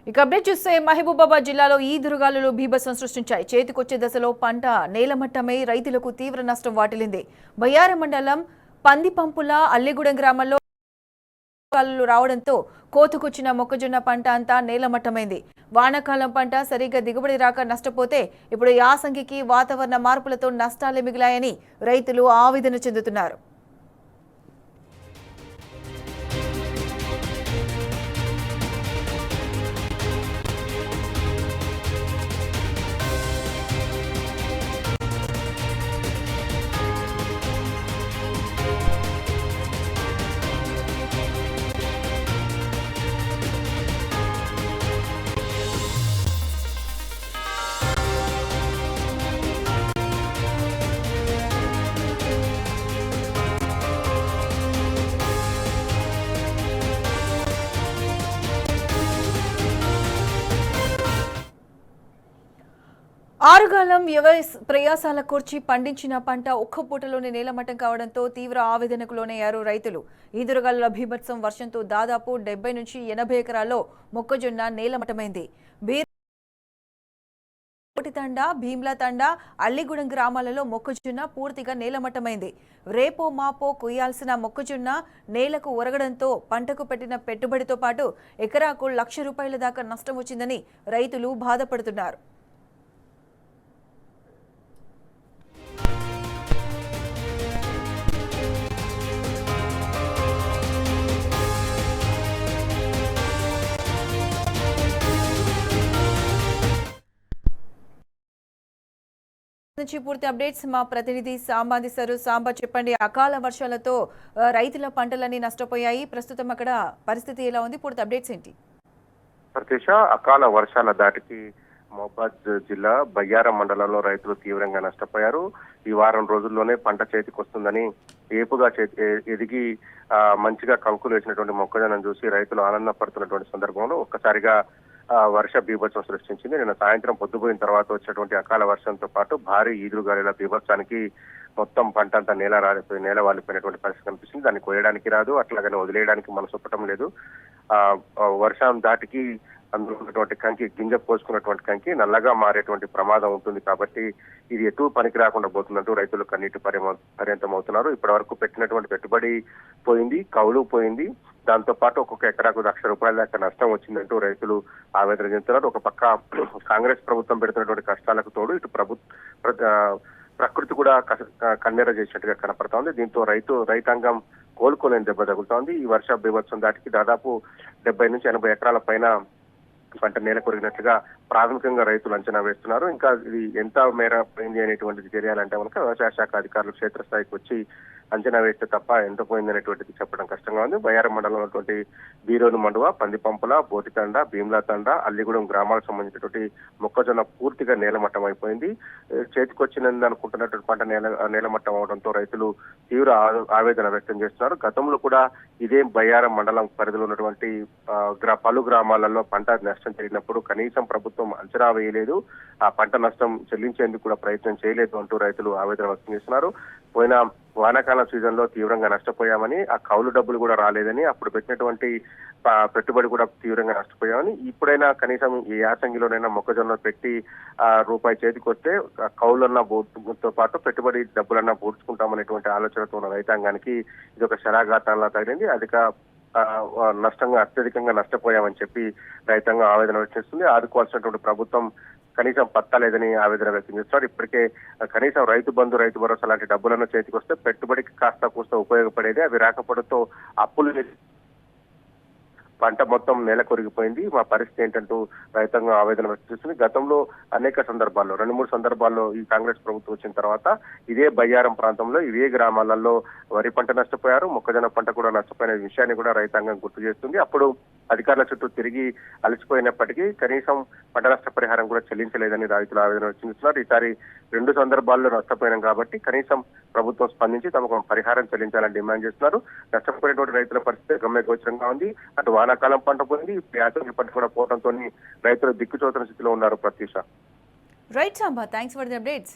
ఇక అప్డేట్ చూస్తే మహబూబాబాద్ జిల్లాలో ఈ దుర్గాలు బీభత్సం సృష్టించాయి. చేతికొచ్చే దశలో పంట నేలమట్టమై రైతులకు తీవ్ర నష్టం వాటిల్లింది. బయ్యారం మండలం పందిపంపుల అల్లిగూడెం గ్రామంలో రావడంతో కోతుకొచ్చిన మొక్కజొన్న పంట అంతా నేలమట్టమైంది. వానాకాలం పంట సరిగ్గా దిగుబడి రాక నష్టపోతే ఇప్పుడు యాసంగికి వాతావరణ మార్పులతో నష్టాలే మిగిలాయని రైతులు ఆవేదన చెందుతున్నారు. ఆరుగాలం ప్రయాసాల కూర్చి పండించిన పంట ఒక్క పూటలోనే నేలమట్టం కావడంతో తీవ్ర ఆవేదనకు లోనయ్యారు రైతులు. ఈదురుగాలుల బీభత్సం వర్షంతో దాదాపు 70 నుంచి 80 ఎకరాల్లో మొక్కజొన్న నేలమట్టమైంది. కోటితండ, భీమ్లాతండ, అల్లిగూడెం గ్రామాలలో మొక్కజొన్న పూర్తిగా నేలమట్టమైంది. రేపో మాపో కుయ్యాల్సిన మొక్కజొన్న నేలకు ఒరగడంతో పంటకు పెట్టిన పెట్టుబడితో పాటు ఎకరాకు ₹1,00,000 దాకా నష్టం వచ్చిందని రైతులు బాధపడుతున్నారు. నుంచి పూర్తి అప్డేట్స్ మా ప్రతినిధి సాంబా అందిస్తారు. సాంబా, చెప్పండి, అకాల వర్షాలతో రైతుల పంటలన్నీ నష్టపోయాయి. ప్రస్తుతం అక్కడ పరిస్థితి ఎలా ఉంది? పూర్తి అప్డేట్స్ ఏంటి? ప్రత్యూష, అకాల వర్షాల దాటికి మహబూబాబాద్ జిల్లా బయ్యారం మండలంలో రైతులు తీవ్రంగా నష్టపోయారు. ఈ వారం రోజుల్లోనే పంట చేతికి వస్తుందని ఏపుగా ఎదిగి మంచిగా కంకులు వేసినటువంటి మొక్కజొన్నను చూసి రైతులు ఆనందపడుతున్నటువంటి సందర్భంలో ఒక్కసారిగా వర్ష బీభత్సం సృష్టించింది. నిన్న సాయంత్రం పొద్దుపోయిన తర్వాత వచ్చినటువంటి అకాల వర్షంతో పాటు భారీ ఈదురుగాలుల బీభత్సానికి మొత్తం పంట అంతా నేల వాలిపోయినటువంటి పరిస్థితి కనిపిస్తుంది. దాన్ని కోయడానికి రాదు, అట్లాగనే వదిలేయడానికి మనసు ఒప్పటం లేదు. వర్షం దాటికి అందులో ఉన్నటువంటి కంకి, గింజ పోసుకున్నటువంటి కంకి నల్లగా మారేటువంటి ప్రమాదం ఉంటుంది. కాబట్టి ఇది ఎటు పనికి రాకుండా పోతుందంటూ రైతులు కన్నీటి పర్యంతం అవుతున్నారు. ఇప్పటి వరకు పెట్టినటువంటి పెట్టుబడి పోయింది, కౌలు పోయింది. దాంతో పాటు ఒక్కొక్క ఎకరాకు ₹1,00,000 దాకా నష్టం వచ్చిందంటూ రైతులు ఆవేదన చెందుతున్నారు. ఒక పక్క కాంగ్రెస్ ప్రభుత్వం పెడుతున్నటువంటి కష్టాలకు తోడు ఇటు ప్రకృతి కూడా కన్నెర చేసినట్టుగా కనపడుతోంది. దీంతో రైతాంగం కోలుకోలేని దెబ్బ తగులుతోంది. ఈ వర్ష బీభత్సం దాటికి దాదాపు 70 నుంచి 80 ఎకరాల పైన పంట నేల కొరిగినట్లుగా ప్రాథమికంగా రైతులు అంచనా వేస్తున్నారు. ఇంకా ఇది ఎంత మేర పోయింది అనేటువంటిది తెలియాలంటే కనుక వ్యవసాయ శాఖ అధికారులు క్షేత్రస్థాయికి వచ్చి అంచనా వేస్తే తప్ప ఎంత పోయింది అనేటువంటిది చెప్పడం కష్టంగా ఉంది. బయ్యారం మండలంలో ఉన్నటువంటి బీరోలు మండువ, పందిపంపుల, బోటితండ, భీమ్లాతండ, అల్లిగూడెం గ్రామాలకు సంబంధించినటువంటి మొక్కజొన్న పూర్తిగా నేలమట్టం అయిపోయింది. చేతికొచ్చినది అనుకుంటున్నటువంటి పంట నేలమట్టం అవడంతో రైతులు తీవ్ర ఆవేదన వ్యక్తం చేస్తున్నారు. గతంలో కూడా ఇదే బయ్యారం మండలం పరిధిలో ఉన్నటువంటి పలు గ్రామాలలో పంట నష్టం జరిగినప్పుడు కనీసం ప్రభుత్వం అంచనా వేయలేదు, ఆ పంట నష్టం చెల్లించేందుకు కూడా ప్రయత్నం చేయలేదు అంటూ రైతులు ఆవేదన వ్యక్తం చేస్తున్నారు. పోయిన వానాకాలం సీజన్ లో తీవ్రంగా నష్టపోయామని, ఆ కౌలు డబ్బులు కూడా రాలేదని, అప్పుడు పెట్టినటువంటి పెట్టుబడి కూడా తీవ్రంగా నష్టపోయామని, ఇప్పుడైనా కనీసం ఈ యాసంగిలోనైనా మొక్కజొన్న పెట్టి రూపాయి చేతికి వస్తే కౌలన్నా తో పాటు పెట్టుబడి డబ్బులన్నా పూడ్చుకుంటామనేటువంటి ఆలోచనతో ఉన్న రైతాంగానికి ఇది ఒక శరాఘాతంలా తగిలింది. నష్టంగా అత్యధికంగా నష్టపోయామని చెప్పి రైతాంగం ఆవేదన వ్యక్తం చేస్తుంది. ఆదుకోవాల్సినటువంటి ప్రభుత్వం కనీసం పత్తా లేదని ఆవేదన వ్యక్తం చేస్తున్నారు. ఇప్పటికే కనీసం రైతు బంధు, రైతు భరోసా లాంటి డబ్బులను చేతికి వస్తే పెట్టుబడికి కాస్త కూస్త ఉపయోగపడేది. అవి రాకపోవడంతో అప్పులు పంట మొత్తం నేల కొరిగిపోయింది. మా పరిస్థితి ఏంటంటూ రైతాంగం ఆవేదన వ్యక్తం చేస్తుంది. గతంలో అనేక సందర్భాల్లో 2-3 సందర్భాల్లో ఈ కాంగ్రెస్ ప్రభుత్వం వచ్చిన తర్వాత ఇదే బయ్యారం ప్రాంతంలో ఇవే గ్రామాలలో వరి పంట నష్టపోయారు, మొక్కజొన్న పంట కూడా నష్టపోయిన విషయాన్ని కూడా రైతాంగం గుర్తు చేస్తుంది. అప్పుడు అధికారుల చుట్టూ తిరిగి అలసిపోయినప్పటికీ కనీసం పంట నష్ట పరిహారం కూడా చెల్లించలేదని రైతులు ఆవేదన వ్యక్తం చేస్తున్నారు. ఈసారి 2 సందర్భాల్లో నష్టపోయినాం కాబట్టి కనీసం ప్రభుత్వం స్పందించి తమకు పరిహారం చెల్లించాలని డిమాండ్ చేస్తున్నారు. నష్టపోయినటువంటి రైతుల పరిస్థితి గమ్యగోచరంగా ఉంది. అటు వానాకాలం పంట పోయింది, యాసంగి పంట కూడా పోవడంతో రైతులు దిక్కుచోతన స్థితిలో ఉన్నారు. Prathyusha. Right Samba, thanks for the updates.